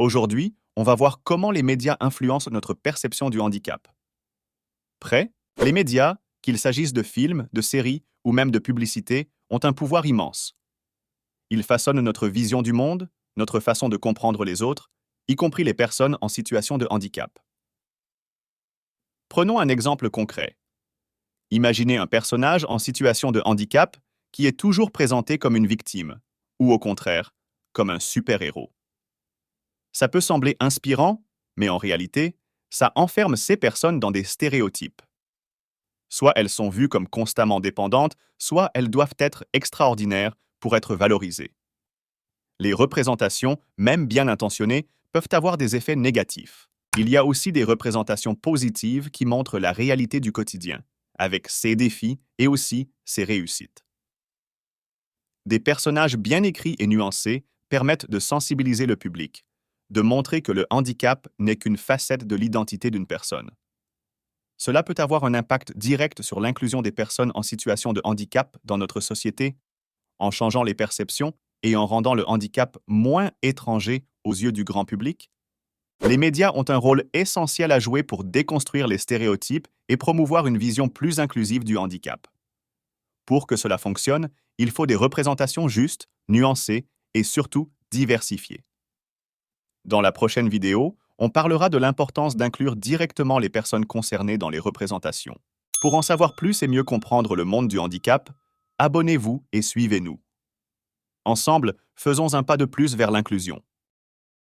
Aujourd'hui, on va voir comment les médias influencent notre perception du handicap. Prêt? Les médias, qu'il s'agisse de films, de séries ou même de publicités, ont un pouvoir immense. Ils façonnent notre vision du monde, notre façon de comprendre les autres, y compris les personnes en situation de handicap. Prenons un exemple concret. Imaginez un personnage en situation de handicap qui est toujours présenté comme une victime, ou au contraire, comme un super-héros. Ça peut sembler inspirant, mais en réalité, ça enferme ces personnes dans des stéréotypes. Soit elles sont vues comme constamment dépendantes, soit elles doivent être extraordinaires pour être valorisées. Les représentations, même bien intentionnées, peuvent avoir des effets négatifs. Il y a aussi des représentations positives qui montrent la réalité du quotidien, avec ses défis et aussi ses réussites. Des personnages bien écrits et nuancés permettent de sensibiliser le public, de montrer que le handicap n'est qu'une facette de l'identité d'une personne. Cela peut avoir un impact direct sur l'inclusion des personnes en situation de handicap dans notre société, en changeant les perceptions et en rendant le handicap moins étranger aux yeux du grand public. Les médias ont un rôle essentiel à jouer pour déconstruire les stéréotypes et promouvoir une vision plus inclusive du handicap. Pour que cela fonctionne, il faut des représentations justes, nuancées et surtout diversifiées. Dans la prochaine vidéo, on parlera de l'importance d'inclure directement les personnes concernées dans les représentations. Pour en savoir plus et mieux comprendre le monde du handicap, abonnez-vous et suivez-nous. Ensemble, faisons un pas de plus vers l'inclusion.